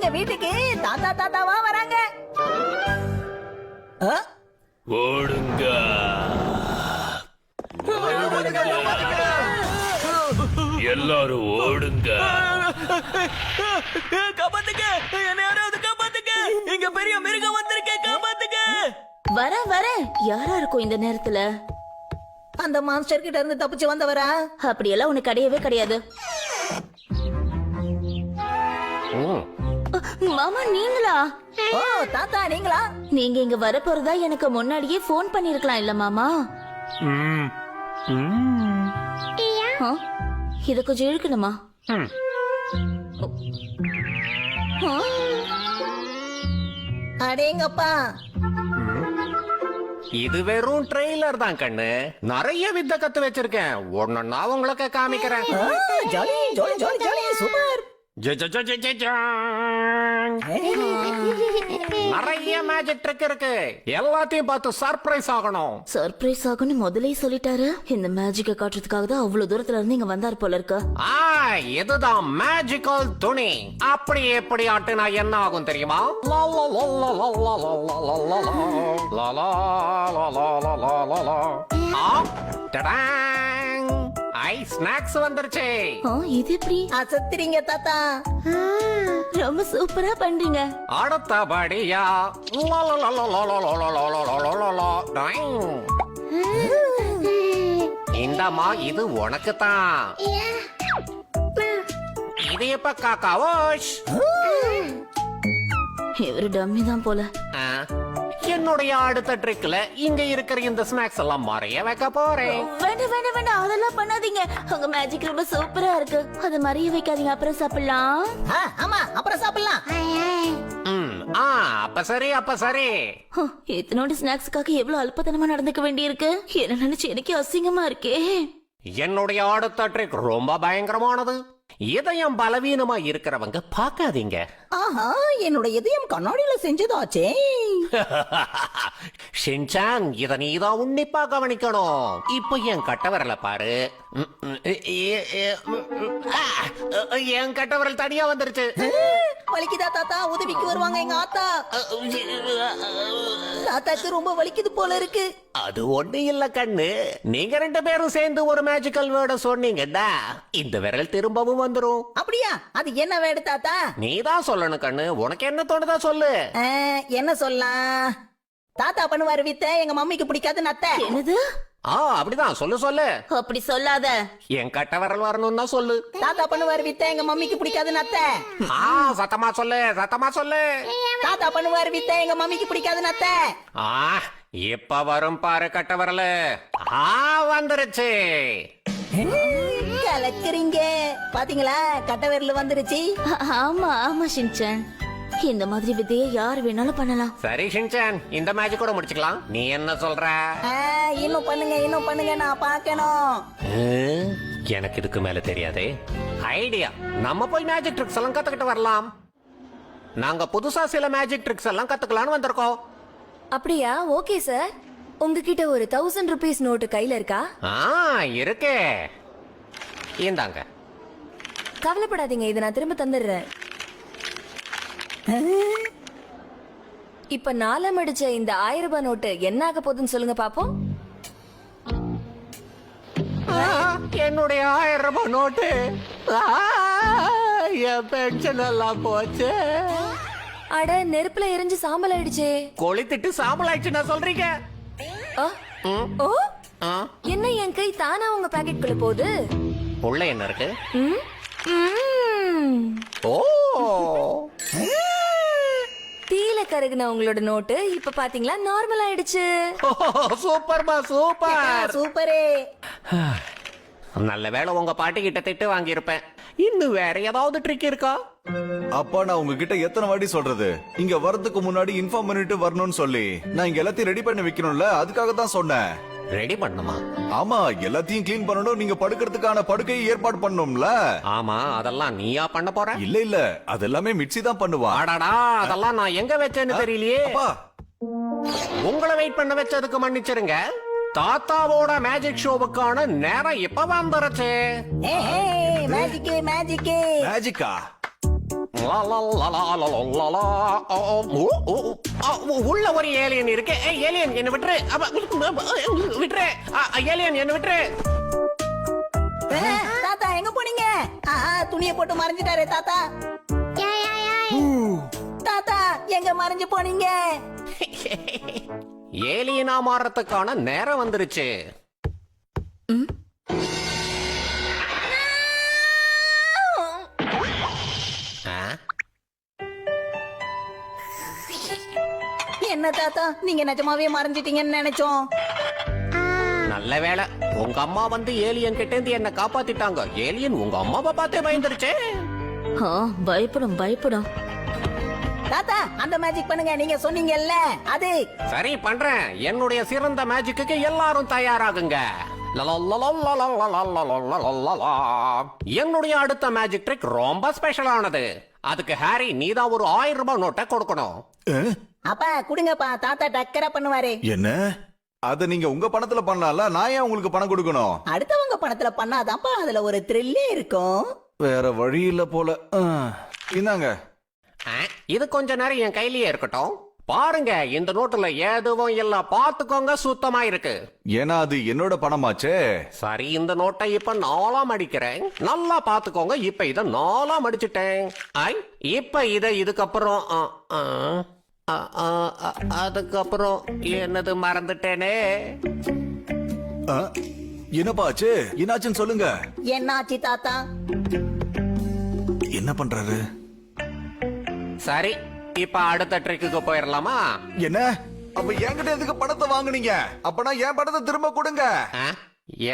எங்க வீட்டுக்கு தாத்தா தாத்தாவா வராங்க. ஓடுங்க. எல்லாரும் ஓடுங்க. காப்பாத்துங்க, என்ன யாராவது காப்பாத்துங்க. இங்க பெரிய மிருகம் வந்திருக்கேன், காப்பாத்துங்க. வர யாரா இருக்கும் இந்த நேரத்துல? அந்த மான்ஸ்டர் கிட்ட இருந்து தப்பிச்சு வந்தவரா? அப்படியெல்லாம் உனக்கு கிடையவே கிடையாது. மாமா நீங்களா? ஓ தாத்தா நீங்களா? நீங்க இங்க வர போறதா எனக்கு முன்னாடியே போன் பண்ணிருக்கலாம் இல்ல மாமா? இத கொஞ்சம் இழுக்கணுமா? அடேங்கப்பா, இது வெறும் ட்ரெய்லர் தான் கண்ணு. நிறைய வித்த கத்து வச்சிருக்கேன். ஒன்னொன்னா உங்களுக்கு காமிக்கிறேன். Jolly jolly jolly jolly super. நிறைய மேஜிக் ட்ரிக் இருக்கு. எல்லாத்தையும் பார்த்து சர்ப்ரைஸ் ஆகணும். சர்ப்ரைஸ் ஆகும்னு முதலே சொல்லிட்டாரு. இந்த மேஜிக்க காட்டுறதுக்காக தான் அவ்வளவு தூரத்துல இருந்து இங்க வந்தாரு போல இருக்கு. இதுதான் மேஜிக்கல் துணி. அப்படி எப்படி ஆட்டுனா என்ன ஆகும் தெரியுமா? ஸ்நாக்ஸ் வந்துருச்சு. இது எப்படி? அசத்துறீங்க தாத்தா. ரொம்ப சூப்பரா பண்றீங்க. அடுத்தபடியா இந்தமா இது உனக்கு தான். இது எப்ப காக்காவோஷ்? இவரு டம்மி தான் போல. என்னுடைய அடுத்த ட்ரிக்ல இங்க இருக்கிற இந்த ஸ்நாக்ஸ் எல்லாம் மறைய வைக்க போறேன். வேண்டாம் வேண்டாம் வேண்டாம், அதெல்லாம் பண்ணாதீங்க. உங்க மேஜிக் ரொம்ப சூப்பரா இருக்கு. அதை மறைய வைக்காதீங்க, அப்புறம் சாப்பிடலாம். ஆமா அப்புறம் சாப்பிடலாம். அப்ப சரி அப்ப சரி. இத்தனோட ஸ்நாக்ஸுக்காக எவ்வளவு அல்பத்தனமா நடந்துக்க வேண்டியிருக்கு. என்ன நினைச்சு எனக்கு அசிங்கமா இருக்கே. என்னுடைய அடுத்த ட்ரிக் ரொம்ப பயங்கரமானது. இதயம் பலவீனமா இருக்கிறவங்க பாக்காதீங்க. ஆஹா, என்னோட இதயம் கண்ணாடியில செஞ்சதாச்சே. ஷின்சான், இத நீதான் உன்னிப்பா கவனிக்கணும். இப்போ என் கட்டவரல பாரு. என் கட்டவரல் தனியா வந்துருச்சு. வலிக்குதா தாத்தா? உதவிக்கு வருவாங்க எங்க ஆத்தா. தாத்தாக்கு ரொம்ப வலிக்குது போல இருக்கு. அது ஒண்ணு இல்ல கண்ணு, நீங்க ரெண்டு பேரும் சேர்ந்து ஒரு மேஜிக்கல் வேர்ட சொன்னீங்கடா, இந்த விரல் திரும்பவும் வந்துரும். அப்படியா? அது என்ன வேடு தாத்தா? நீதான் சொல்லணும் கண்ணு. உனக்கு என்ன தோணுதா சொல்லு. என்ன சொல்லலாம்? தாத்தா பண்ணுவாரு வித்த எங்க மம்மிக்கு பிடிக்காது நத்த. என்னது? அப்படிதான் சொல்லு சொல்லு. அப்படி சொல்லாத. என் கட்ட விரல் வரணும்னா சொல்லு. தாத்தா பண்ணுவாரு வித்த எங்க மம்மிக்கு பிடிக்காது நத்த. சத்தமா சொல்லு சத்தமா சொல்லு. தாத்தா பண்ணுவாரு வித்த எங்க மம்மிக்கு பிடிக்காது நத்த. இப்ப வரும் பாரு கட்ட விரல். வந்துருச்சு. கலக்குறீங்க பாத்தீங்களா? கட்ட விரல் வந்துருச்சு. ஆமா ஆமா ஷின்சான், இந்த மாதிரி விதைய யார் வேணாலும் பண்ணலாம். சரி ஷின்சான், இந்த மேஜிக் கூட முடிச்சுக்கலாம். நீ என்ன சொல்ற? இன்னும் பண்ணுங்க, நான் பாக்கணும். எனக்கு இதுக்கு மேல தெரியாதே. ஐடியா, நம்ம போய் மேஜிக் ட்ரிக்ஸ் எல்லாம் கத்துக்கிட்டு வரலாம். நாங்க புதுசா சில மேஜிக் ட்ரிக்ஸ் எல்லாம் கத்துக்கலாம்னு வந்திருக்கோம். அப்படியா? Okay sir. உங்ககிட்ட ஒரு 1000 rupees நோட்டு கையில இருக்கா? இருக்கே, இந்தாங்க. கவலைப்படாதீங்க, இதை நான் திரும்ப தந்துடுறேன். இப்ப நாலாம் அடிச்ச இந்த 1000 ரூபாய் நோட்டு என்ன ஆக போகுதுன்னு சொல்லுங்க பாப்போம். என்னுடைய 1000 ரூபாய் நோட்டு. என் பென்ஷன் எல்லாம் போச்சு. அட, நெருப்புல எரிஞ்சு சாம்பல் ஆயிடுச்சே. கொளுத்திட்டு சாம்பல் ஆயிடுச்சு நான் சொல்றீங்க. ஓ, என்ன என் கை தானா உங்க பாக்கெட் குள்ள போகுது? உள்ள என்ன இருக்கு? ஓ, தீல கருகுன உங்களோட நோட்டு இப்ப பாத்தீங்களா நார்மல் ஆயிடுச்சு. சூப்பர்மா சூப்பர். சூப்பரே. நல்ல வேளை உங்க பாட்டி கிட்ட திட்டு வாங்கி இருப்பேன். இன்னும் வேற ஏதாவது ட்ரிக் இருக்கா? அப்பா, நான் உங்ககிட்ட எத்தனை வாட்டி சொல்றது, இங்க வரதுக்கு முன்னாடி இன்ஃபார்ம் பண்ணிட்டு வரணும்னு சொல்லி. நான் இங்க எல்லாத்தையும் ரெடி பண்ணி வைக்கணும்ல, அதுக்காக தான் சொன்னேன். ரெடி பண்ணுமா? ஆமா, எல்லாத்தையும் கிளீன் பண்ணணும். நீங்க படுக்கிறதுக்கான படுக்கையை ஏற்பாடு பண்ணணும்ல. ஆமா, அதெல்லாம் நீயா பண்ண போற? இல்ல, அதெல்லாமே மிட்சி தான் பண்ணுவா. அடடா, அதெல்லாம் நான் எங்க வச்சேன்னு தெரியலையே. உங்களை வெயிட் பண்ண வச்சதுக்கு மன்னிச்சிருங்க. தாத்தாவோட மேஜிக் ஷோவுக்கான நேரம் இப்ப வந்துருச்சு. மேஜிக். மேஜிக்கா? லா, லா, லா, லா, லா, லா, லா, லா. ஓ, ஓ, ஓ, ஓ, உள்ள ஒரு ஏலியன் இருக்கு. ஏலியன் என்ன விட்டுரு. விட்டுரு. ஏலியன் என்ன விட்டுரு. தாத்தா எங்க போனீங்க? துணியை போட்டு மறைஞ்சிட்டாரு தாத்தா. தாத்தா எங்க மறைஞ்சு போனீங்க? ஏலியனா மாறத்துக்கான நேரம் வந்துருச்சு. என்ன தாத்தா நீங்க நிஜமாவே மறைஞ்சிட்டீங்கன்னு நினைச்சோம். நல்ல வேளை உங்க அம்மா வந்து ஏலியன் கிட்ட இருந்து என்ன காப்பாத்திட்டாங்க. ஏலியன் உங்க அம்மாவை பார்த்தே பயந்துருச்சு. பயப்படும் தாத்தா அந்த மேஜிக் பண்ணுங்க, நீங்க சொன்னீங்கல்ல அது. சரி பண்றேன். என்னுடைய சிறந்த மேஜிக்கு எல்லாரும் தயாராகுங்க. என்னுடைய அடுத்த மேஜிக் ட்ரிக் ரொம்ப ஸ்பெஷலானது. அதுக்கு ஹாரி நீதான் ஒரு 1000 ரூபாய் நோட்டை கொடுக்கணும். அப்பா குடுங்கப்பா, தாத்தா டக்கரா பண்ணுவாரு. என்ன? அத நீங்க உங்க பணத்துல பண்ணலாம்ல, நான் ஏன் உங்களுக்கு பணம் கொடுக்கணும்? அடுத்தவங்க பணத்துல பண்ணாதான்ப்பா அதுல ஒரு த்ரில்லே இருக்கும். வேற வழி இல்ல போல. இந்தாங்க. இது கொஞ்ச நேரம் என் கையிலேயே இருக்கட்டும். பாருங்க, இந்த நோட்டுல எதுவும் இல்ல. பாத்துக்கோங்க, சுத்தமா இருக்கு. ஏன்னா அது என்னோட பணமாச்சே. சரி, இந்த நோட்டை இப்ப 4ஆ மடிக்கிறேன். நல்லா பாத்துக்கோங்க. இப்ப இத 4ஆ மடிச்சிட்டேன். இப்ப இத இதுக்கப்புறம் அதுக்கப்புறம் என்னது மறந்துட்டேனே. என்னப்பா ஆச்சு? என்னாச்சுன்னு சொல்லுங்க. என்னாச்சு தாத்தா? என்ன பண்றாரு? சரி, இப்ப அடுத்த ட்ரிக்கு போயிடலாமா? என்ன? அப்ப என்கிட்ட எதுக்கு பணத்தை வாங்குனீங்க? அப்பனா என் பணத்தை திரும்ப கொடுங்க.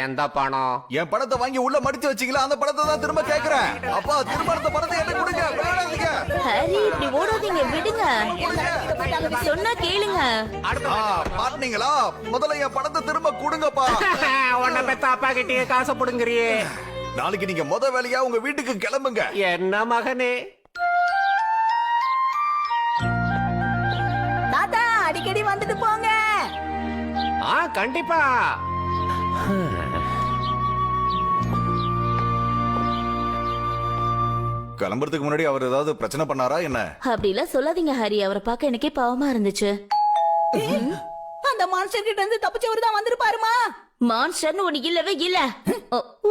எந்த பணம்? என் பணத்தை வாங்கி உள்ள மடிச்சு வச்சீங்களா, அந்த பணத்தை தான் திரும்ப கேக்குறேன். அப்பா திரும்ப அந்த பணத்தை என்கிட்ட கொடுங்க. விளையாடாதீங்க. ஹரி இப்படி ஓடாதீங்க, விடுங்க. சொன்னா கேளுங்க. மாட்டீங்களா? முதல்ல என் பணத்தை திரும்ப கொடுங்கப்பா. உன்னை பெத்த அப்பா கிட்டே காசை புடுங்குறியே. நாளைக்கு நீங்க முத வேலையா உங்க வீட்டுக்கு கிளம்புங்க. என்ன மகனே? தாத்தா அடிக்கடி வந்துட்டு போங்க. கண்டிப்பா. கிளம்புறதுக்கு முன்னாடி அவர் ஏதாவது பிரச்சனை பண்ணாரா என்ன? அப்படிலாம் சொல்லாதீங்க ஹரி, அவரை பார்க்க எனக்கே பாவமா இருந்துச்சு. அந்த மான்ஸ்டர் கிட்ட இருந்து தப்பிச்சவர் தான் வந்திருப்பாருமா. மான்ஸ்டர்னு ஒண்ணு இல்லவே இல்ல.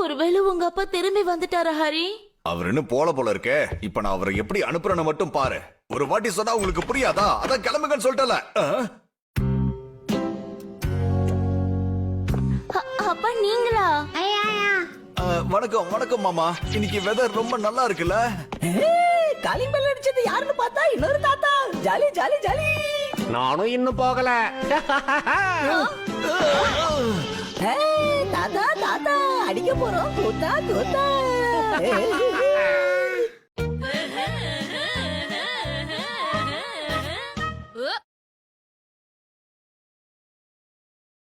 ஒருவேளை உங்க அப்பா திரும்பி வந்துட்டாரா ஹரி? அவர் இன்னும் போல இருக்கே. இப்ப நான் அவரை எப்படி அனுப்புறேன்னு மட்டும் பாரு. ஒரு வாட்டி சொன்னா உங்களுக்கு புரியாதா? அதான் கிளம்புங்கன்னு சொல்லிட்டல. அப்பா நீங்களா? வணக்கம் வணக்கம் மாமா. இன்னைக்கு வெதர் ரொம்ப நல்லா இருக்குல்ல? காலிங் அடிச்சது யாருன்னு பார்த்தா இன்னொரு தாத்தா. Jolly jolly jolly. நானும் இன்னும் போகல. தாத்தா தாத்தா அடிக்க போறோம். கூத்தா கூத்தா.